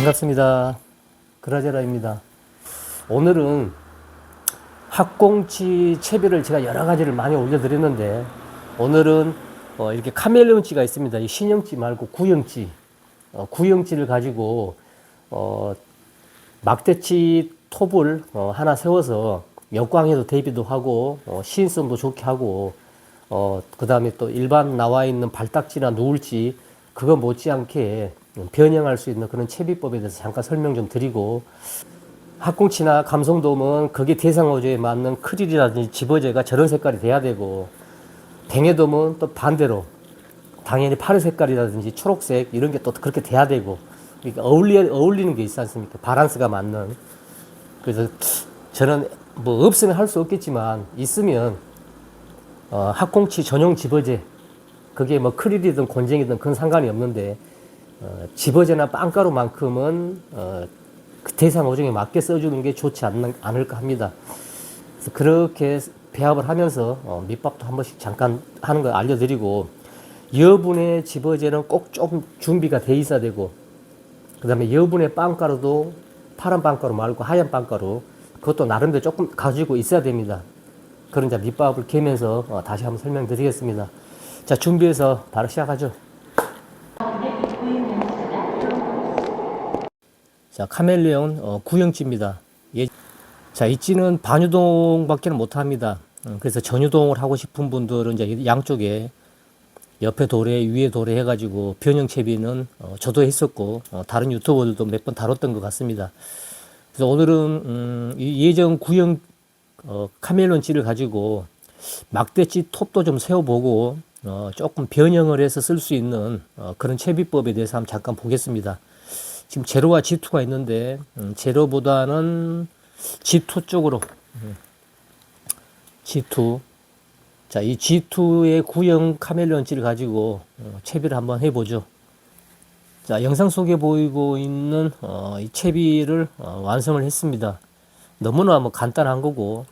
반갑습니다. 그라제라입니다. 오늘은 학꽁치 채비를 제가 여러 가지를 많이 올려드렸는데, 오늘은 이렇게 카멜레온찌가 있습니다. 이 신형찌 말고 구형찌, 구형찌를 가지고 막대치 톱을 하나 세워서 역광에도 대비도 하고 시인성도 좋게 하고, 그 다음에 또 일반 나와 있는 발딱지나 누울지 그거 못지않게 변형할 수 있는 그런 채비법에 대해서 잠깐 설명 좀 드리고, 학꽁치나 감성돔은 거기 대상어조에 맞는 크릴이라든지 집어제가 저런 색깔이 돼야 되고, 뱅에돔은 또 반대로 당연히 파란 색깔이라든지 초록색 이런 게 또 그렇게 돼야 되고, 그러니까 어울리는 게 있지 않습니까? 바란스가 맞는. 그래서 저는 뭐 없으면 할 수 없겠지만 있으면 학꽁치 전용 집어제, 그게 뭐 크릴이든 곤쟁이든 그건 상관이 없는데, 집어제나 빵가루만큼은 그 대상 어종에 맞게 써주는 게 좋지 않을까 합니다. 그래서 그렇게 배합을 하면서 밑밥도 한 번씩 잠깐 하는 걸 알려드리고, 여분의 집어제는 꼭 좀 준비가 돼 있어야 되고, 그 다음에 여분의 빵가루도 파란 빵가루 말고 하얀 빵가루, 그것도 나름대로 조금 가지고 있어야 됩니다. 그런 이제 밑밥을 개면서 다시 한번 설명드리겠습니다. 자, 준비해서 바로 시작하죠. 자, 카멜레온 구형찌입니다. 자, 이 찌는 반유동밖에는 못합니다. 그래서 전유동을 하고 싶은 분들은 이제 양쪽에 옆에 도래, 위에 도래 해가지고 변형 채비는 저도 했었고, 다른 유튜버들도 몇 번 다뤘던 것 같습니다. 그래서 오늘은 이 예전 구형 카멜레온 찌를 가지고 막대찌 톱도 좀 세워보고 조금 변형을 해서 쓸 수 있는 그런 채비법에 대해서 한번 잠깐 보겠습니다. 지금 제로와 G2가 있는데, 제로보다는 G2 쪽으로, G2. 자, 이 G2의 구형 카멜레온찌를 가지고 채비를 한번 해보죠. 자, 영상 속에 보이고 있는 이 채비를 완성을 했습니다. 너무나 뭐 간단한 거고,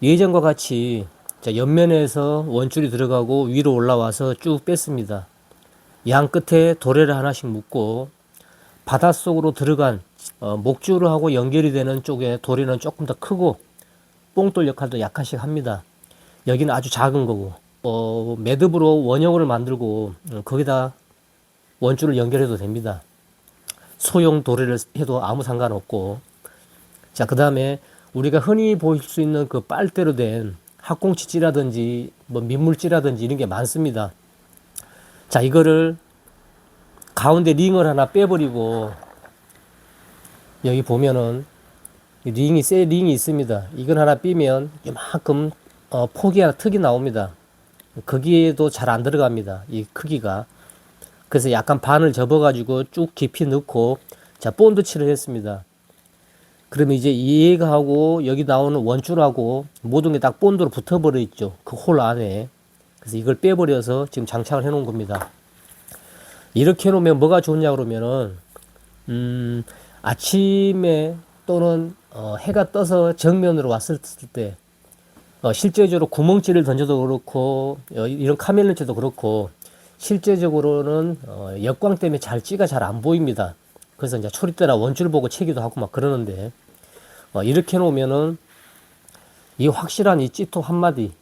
예전과 같이 자, 옆면에서 원줄이 들어가고 위로 올라와서 쭉 뺐습니다. 양 끝에 도래를 하나씩 묶고, 바닷속으로 들어간 목줄하고 연결이 되는 쪽에 도리는 조금 더 크고 뽕돌 역할도 약간씩 합니다. 여기는 아주 작은 거고, 매듭으로 원형을 만들고 거기다 원줄을 연결해도 됩니다. 소형 도래를 해도 아무 상관없고. 자, 그 다음에 우리가 흔히 보일 수 있는 그 빨대로 된 학꽁치찌라든지 뭐 민물찌라든지 이런 게 많습니다. 자, 이거를 가운데 링을 하나 빼버리고, 여기 보면은 새 링이 있습니다. 이건 하나 삐면 이만큼 폭이 하나 턱이 나옵니다. 거기에도 잘 안 들어갑니다, 이 크기가. 그래서 약간 반을 접어 가지고 쭉 깊이 넣고, 자, 본드칠을 했습니다. 그러면 이제 얘하고 여기 나오는 원줄하고 모든 게 딱 본드로 붙어버려 있죠, 그 홀 안에. 그래서 이걸 빼버려서 지금 장착을 해 놓은 겁니다. 이렇게 해놓으면 뭐가 좋냐 그러면은, 아침에 또는 해가 떠서 정면으로 왔을 때 실제적으로 구멍찌를 던져도 그렇고, 이런 카멜레온찌도 그렇고, 실제적으로는 역광 때문에 찌가 잘 안 보입니다. 그래서 이제 초리대나 원줄 보고 채기도 하고 막 그러는데, 이렇게 해놓으면은 이 확실한 이 찌톱 한 마디,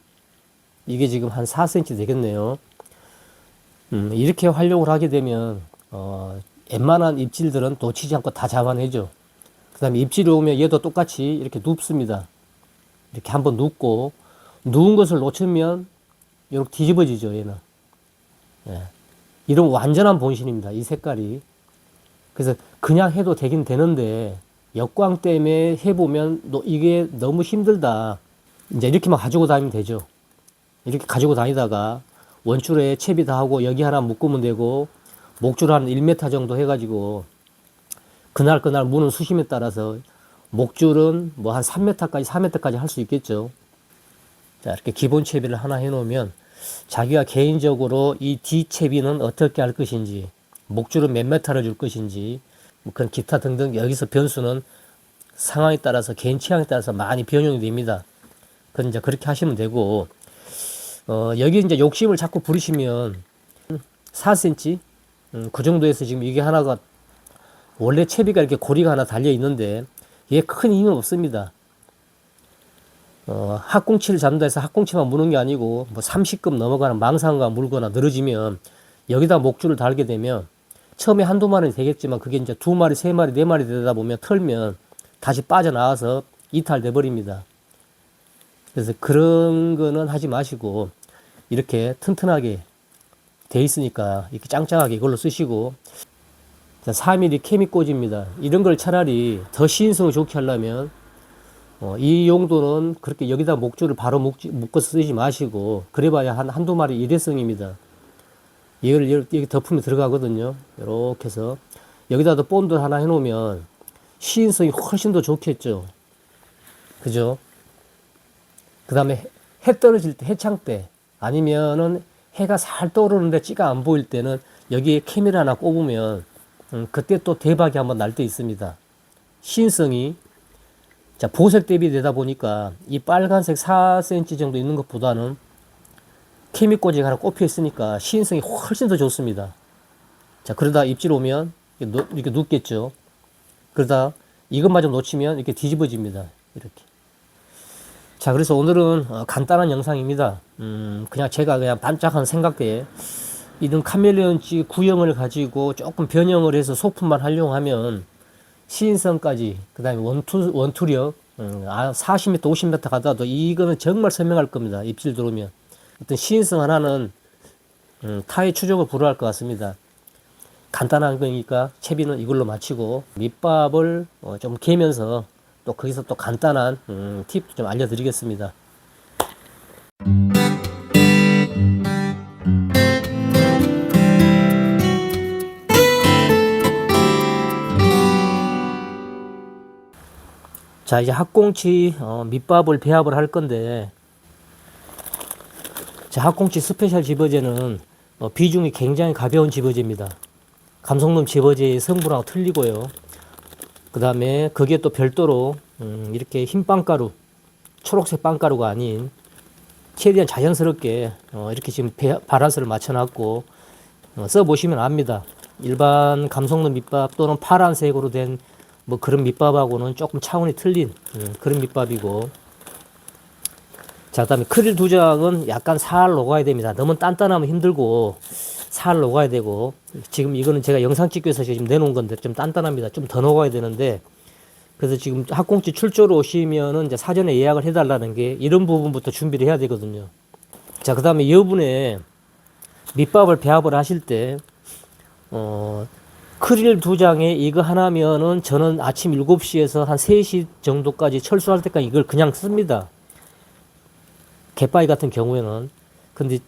이게 지금 한 4cm 되겠네요. 이렇게 활용을 하게 되면 웬만한 입질들은 놓치지 않고 다 잡아내죠. 그 다음에 입질이 오면 얘도 똑같이 이렇게 눕습니다. 이렇게 한번 눕고, 누운 것을 놓치면 이렇게 뒤집어지죠, 얘는. 예. 이런 완전한 본신입니다, 이 색깔이. 그래서 그냥 해도 되긴 되는데, 역광 때문에 해보면 이게 너무 힘들다, 이제 이렇게만 가지고 다니면 되죠. 이렇게 가지고 다니다가 원줄에 채비 다 하고 여기 하나 묶으면 되고, 목줄 한 1m 정도 해가지고 그날 무는 수심에 따라서 목줄은 뭐 한 3m까지 4m까지 할 수 있겠죠. 자, 이렇게 기본 채비를 하나 해놓으면 자기가 개인적으로 이 D 채비는 어떻게 할 것인지, 목줄은 몇 m를 줄 것인지, 뭐 그런 기타 등등, 여기서 변수는 상황에 따라서 개인 취향에 따라서 많이 변형이 됩니다. 그건 이제 그렇게 하시면 되고, 여기 이제 욕심을 자꾸 부리시면 4cm, 그 정도에서 지금 이게 하나가 원래 채비가 이렇게 고리가 하나 달려 있는데 얘 큰 힘은 없습니다. 학꽁치를 잡는다 해서 학꽁치만 무는 게 아니고 뭐 30급 넘어가는 망상어가 물거나 늘어지면 여기다 목줄을 달게 되면 처음에 한두 마리 되겠지만 그게 이제 두 마리, 세 마리, 네 마리 되다 보면 털면 다시 빠져나와서 이탈돼 버립니다. 그래서 그런 거는 하지 마시고 이렇게 튼튼하게 돼 있으니까 이렇게 짱짱하게 이걸로 쓰시고, 자, 4mm 케미꽂이입니다. 이런 걸 차라리 더 시인성을 좋게 하려면 이 용도는 그렇게 여기다 목줄을 바로 묶어서 쓰지 마시고, 그래봐야 한두 마리 일회성입니다. 이걸 여기 덮으면 들어가거든요. 이렇게 해서 여기다도 본드 하나 해놓으면 시인성이 훨씬 더 좋겠죠. 그죠? 그 다음에 해 떨어질 때, 해창 때, 아니면은 해가 살 떠오르는데 찌가 안 보일 때는 여기에 케미를 하나 꼽으면 그때 또 대박이 한번 날 때 있습니다. 시인성이, 자, 보색 대비되다 보니까 이 빨간색 4cm 정도 있는 것보다는 케미꽂이가 하나 꼽혀 있으니까 시인성이 훨씬 더 좋습니다. 자, 그러다 입질 오면 이렇게 눕겠죠. 그러다 이것마저 놓치면 이렇게 뒤집어집니다. 이렇게. 자, 그래서 오늘은 간단한 영상입니다. 그냥 제가 그냥 반짝한 생각에 이런 카멜레온치 구형을 가지고 조금 변형을 해서 소품만 활용하면 시인성까지, 그 다음에 원투력, 40m, 50m 가다도 이거는 정말 선명할 겁니다. 입질 들어오면. 어떤 시인성 하나는 타의 추종을 불허할 것 같습니다. 간단한 거니까 채비는 이걸로 마치고 밑밥을 좀 개면서 또 거기서 또 간단한 팁 좀 알려드리겠습니다. 자, 이제 학꽁치 밑밥을 배합을 할 건데, 자, 학꽁치 스페셜 집어제는 비중이 굉장히 가벼운 집어제입니다. 감성돔 집어제의 성분하고 틀리고요. 그 다음에 거기에 또 별도로 이렇게 흰 빵가루, 초록색 빵가루가 아닌 최대한 자연스럽게 이렇게 지금 바란스를 맞춰놨고 써보시면 압니다. 일반 감성돔 밑밥 또는 파란색으로 된 뭐 그런 밑밥하고는 조금 차원이 틀린 그런 밑밥이고, 자, 그 다음에 크릴 두 장은 약간 살 녹아야 됩니다. 너무 단단하면 힘들고 살 녹아야 되고, 지금 이거는 제가 영상 찍기 위해서 지금 내놓은 건데 좀 단단합니다. 좀 더 녹아야 되는데, 그래서 지금 학꽁치 출조로 오시면은 이제 사전에 예약을 해달라는 게 이런 부분부터 준비를 해야 되거든요. 자, 그 다음에 여분에 밑밥을 배합을 하실 때, 크릴 두 장에 이거 하나면은 저는 아침 7시에서 한 3시 정도까지 철수할 때까지 이걸 그냥 씁니다. 갯바위 같은 경우에는. 근데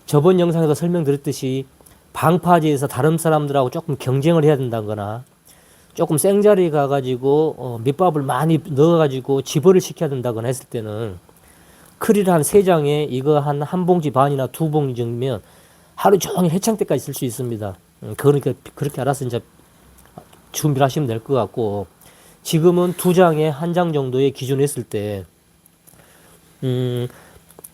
저번 영상에서 설명드렸듯이 방파제에서 다른 사람들하고 조금 경쟁을 해야 된다거나 조금 생자리 가가지고 밑밥을 많이 넣어가지고 집어를 시켜야 된다거나 했을 때는 크릴 한 3장에 이거 한 봉지 반이나 2봉지 정도면 하루 종일 해창 때까지 쓸 수 있습니다. 그러니까 그렇게 알아서 이제 준비를 하시면 될 것 같고, 지금은 2장에 1장 정도의 기준을 했을 때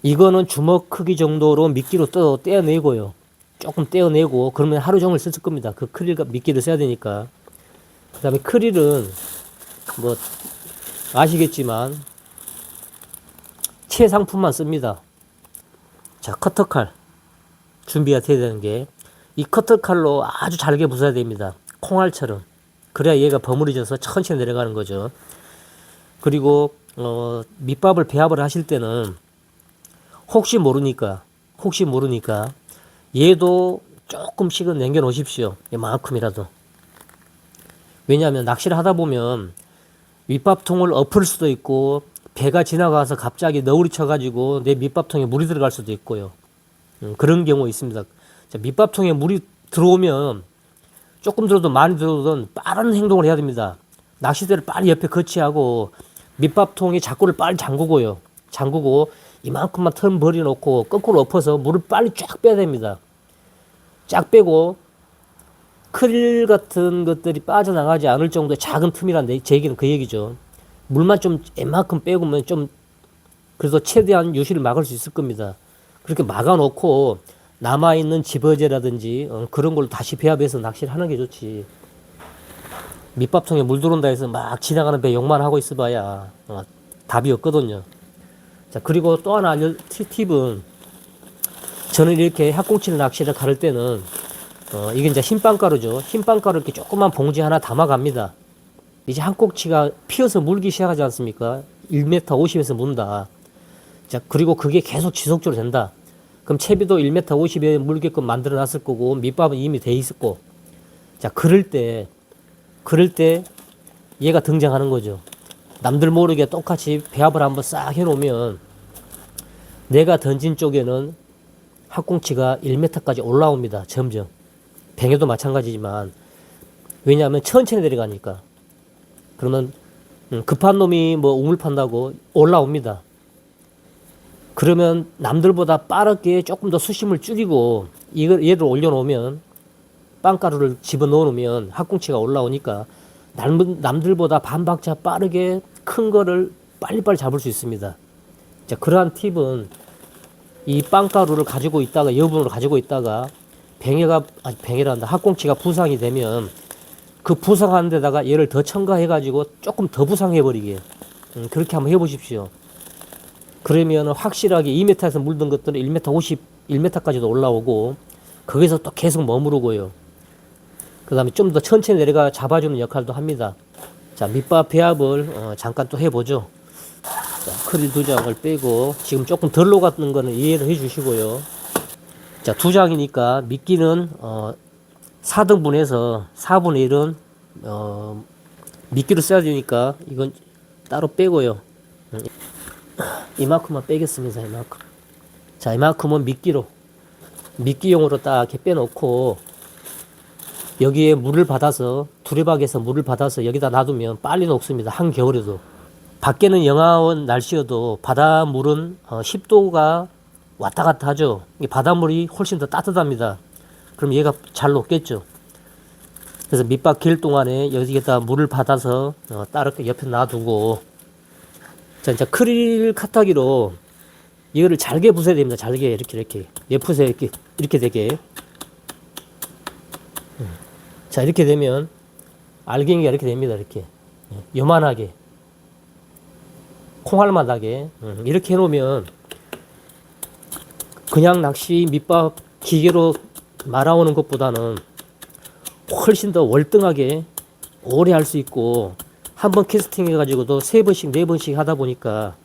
이거는 주먹 크기 정도로 미끼로 떼어내고요. 조금 떼어내고 그러면 하루 종일 쓸 겁니다. 그 크릴과 미끼를 써야 되니까. 그 다음에 크릴은 뭐 아시겠지만 최상품만 씁니다. 자, 커터칼 준비가 돼야 되는 게, 이 커터칼로 아주 잘게 부숴야 됩니다. 콩알처럼. 그래야 얘가 버무려져서 천천히 내려가는 거죠. 그리고 밑밥을 배합을 하실 때는 혹시 모르니까 얘도 조금씩은 남겨 놓으십시오. 이만큼이라도. 왜냐하면 낚시를 하다 보면 밑밥통을 엎을 수도 있고, 배가 지나가서 갑자기 너울이 쳐가지고 내 밑밥통에 물이 들어갈 수도 있고요. 그런 경우 있습니다. 자, 밑밥통에 물이 들어오면 조금 들어도 많이 들어오든 빠른 행동을 해야 됩니다. 낚싯대를 빨리 옆에 거치하고 밑밥통에 자꾸를 빨리 잠그고요. 잠그고 이만큼만 틈 버려놓고 거꾸로 엎어서 물을 빨리 쫙 빼야 됩니다. 쫙 빼고 크릴 같은 것들이 빠져나가지 않을 정도의 작은 틈이란 제 얘기는 그 얘기죠. 물만 좀 이만큼 빼고면 좀 그래도 최대한 유실을 막을 수 있을 겁니다. 그렇게 막아놓고 남아있는 집어제라든지 그런 걸로 다시 배합해서 낚시를 하는 게 좋지. 밑밥통에 물 들어온다 해서 막 지나가는 배 욕만 하고 있어봐야 답이 없거든요. 자, 그리고 또 하나 팁은, 저는 이렇게 학꽁치 낚시를 가를 때는 이게 이제 흰빵가루죠. 흰빵가루 이렇게 조그만 봉지 하나 담아갑니다. 이제 학꽁치가 피어서 물기 시작하지 않습니까? 1m 50에서 문다. 자, 그리고 그게 계속 지속적으로 된다. 그럼 채비도 1m 50에 물게끔 만들어 놨을 거고, 밑밥은 이미 돼 있었고. 자, 그럴 때 얘가 등장하는 거죠. 남들 모르게 똑같이 배합을 한번 싹 해놓으면, 내가 던진 쪽에는 학꽁치가 1m까지 올라옵니다. 점점. 뱅에도 마찬가지지만, 왜냐하면 천천히 내려가니까. 그러면 급한 놈이 뭐 우물 판다고 올라옵니다. 그러면 남들보다 빠르게 조금 더 수심을 줄이고 얘를 올려놓으면, 빵가루를 집어넣어 놓으면 학꽁치가 올라오니까 남들보다 반 박자 빠르게 큰 거를 빨리빨리 잡을 수 있습니다. 자, 그러한 팁은, 이 빵가루를 가지고 있다가, 여분으로 가지고 있다가 뱅에란다, 학꽁치가 부상이 되면 그 부상하는 데다가 얘를 더 첨가해 가지고 조금 더 부상해 버리게, 그렇게 한번 해보십시오. 그러면 확실하게 2m에서 물던 것들은 1m 50, 1m까지도 올라오고, 거기서 또 계속 머무르고요. 그 다음에 좀 더 천천히 내려가 잡아주는 역할도 합니다. 자, 밑밥 배합을 잠깐 또 해보죠. 자, 크릴 2장을 빼고, 지금 조금 덜 녹았는 거는 이해를 해 주시고요. 자, 2장이니까 미끼는 4등분해서 4분의 1은 미끼로 써야 되니까 이건 따로 빼고요. 이만큼만 빼겠습니다. 이만큼. 자, 이만큼은 미끼용으로 딱 이렇게 빼놓고, 여기에 물을 받아서, 두레박에서 물을 받아서 여기다 놔두면 빨리 녹습니다. 한겨울에도. 밖에는 영하원 날씨여도 바닷물은 10도가 왔다 갔다 하죠. 바닷물이 훨씬 더 따뜻합니다. 그럼 얘가 잘 녹겠죠. 그래서 밑밥 길 동안에 여기에다 물을 받아서 따로 옆에 놔두고, 자, 이제 크릴 카타기로 이거를 잘게 부숴야 됩니다. 잘게 이렇게 옆에서 이렇게 되게. 자, 이렇게 되면 알갱이가 이렇게 됩니다. 이렇게 요만하게, 콩알만하게. 이렇게 해놓으면 그냥 낚시 밑밥 기계로 말아오는 것보다는 훨씬 더 월등하게 오래 할 수 있고, 한번 캐스팅 해가지고도 3번씩 4번씩 하다 보니까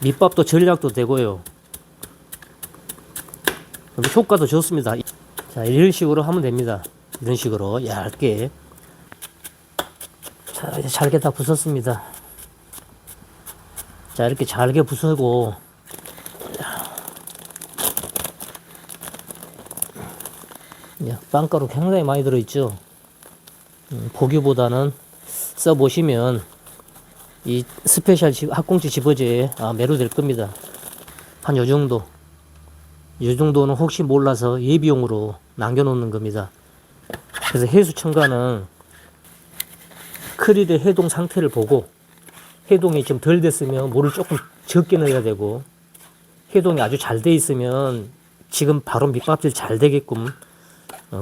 밑밥도 전략도 되고요. 효과도 좋습니다. 자, 이런 식으로 하면 됩니다. 이런 식으로 얇게. 자, 이제 잘게 다 부쉈습니다. 자, 이렇게 잘게 부수고, 빵가루 굉장히 많이 들어있죠. 보기보다는 써보시면 이 스페셜 학꽁치 집어제에 매료될 겁니다. 한 요정도. 이 정도는 혹시 몰라서 예비용으로 남겨놓는 겁니다. 그래서 해수 첨가는 크릴의 해동 상태를 보고, 해동이 좀 덜 됐으면 물을 조금 적게 넣어야 되고, 해동이 아주 잘 돼 있으면 지금 바로 밑밥질 잘 되게끔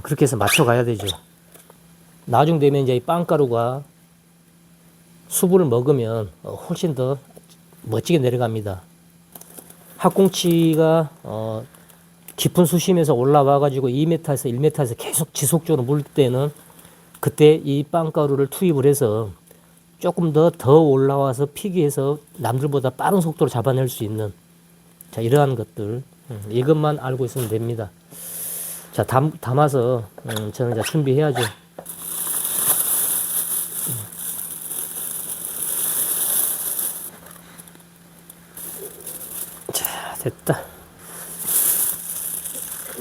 그렇게 해서 맞춰가야 되죠. 나중 되면 이제 이 빵가루가 수분을 먹으면 훨씬 더 멋지게 내려갑니다. 학꽁치가 깊은 수심에서 올라와 가지고 2m에서 1m에서 계속 지속적으로 물 때는, 그때 이 빵가루를 투입을 해서 조금 더 올라와서 피기해서 남들보다 빠른 속도로 잡아낼 수 있는, 자, 이러한 것들, 이것만 알고 있으면 됩니다. 자, 담아서 저는 이제 준비해야죠. 자, 됐다.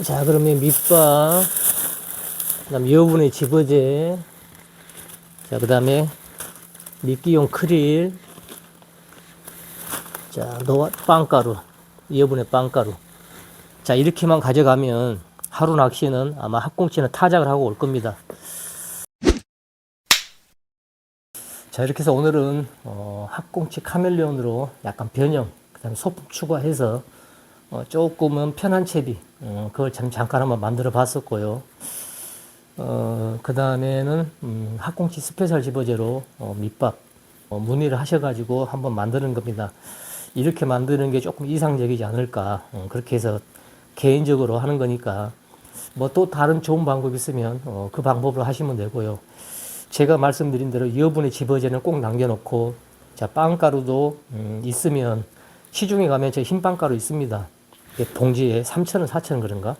자, 그러면 밑밥, 그다음 여분의 집어제, 자, 그다음에 미끼용 크릴, 자, 빵가루, 여분의 빵가루. 자, 이렇게만 가져가면 하루 낚시는 아마 학꽁치는 타작을 하고 올 겁니다. 자, 이렇게 해서 오늘은 학꽁치 카멜레온으로 약간 변형, 그다음에 소품 추가해서 조금은 편한 채비, 그걸 잠깐 한번 만들어 봤었고요. 그 다음에는 학꽁치 스페셜 집어제로 밑밥 문의를 하셔가지고 한번 만드는 겁니다. 이렇게 만드는 게 조금 이상적이지 않을까. 그렇게 해서 개인적으로 하는 거니까 뭐 또 다른 좋은 방법이 있으면 그 방법으로 하시면 되고요. 제가 말씀드린 대로 여분의 집어제는 꼭 남겨놓고, 자, 빵가루도 있으면 시중에 가면 저 흰 빵가루 있습니다. 봉지에 3,000원, 4,000원 그런가?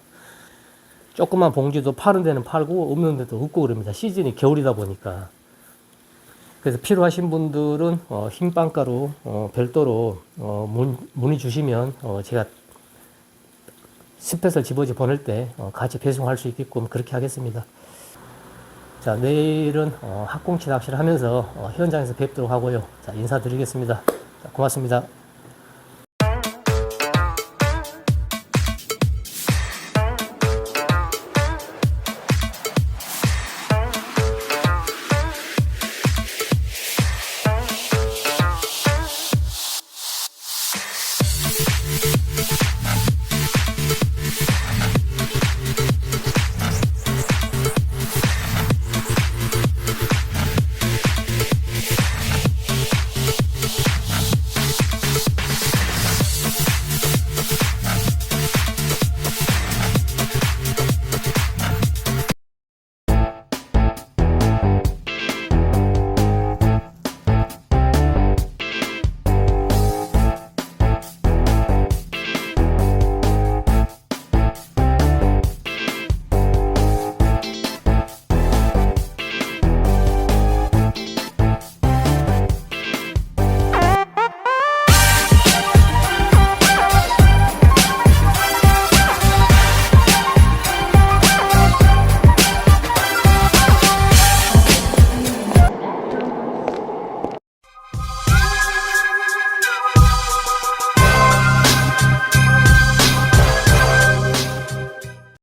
조그만 봉지도 파는 데는 팔고 없는 데도 없고 그럽니다. 시즌이 겨울이다 보니까. 그래서 필요하신 분들은 흰 빵가루 별도로 문의 주시면 제가 스페셜 집어지 보낼 때 같이 배송할 수 있게끔 그렇게 하겠습니다. 자, 내일은 학꽁치 낚시를 하면서 현장에서 뵙도록 하고요. 자, 인사드리겠습니다. 자, 고맙습니다.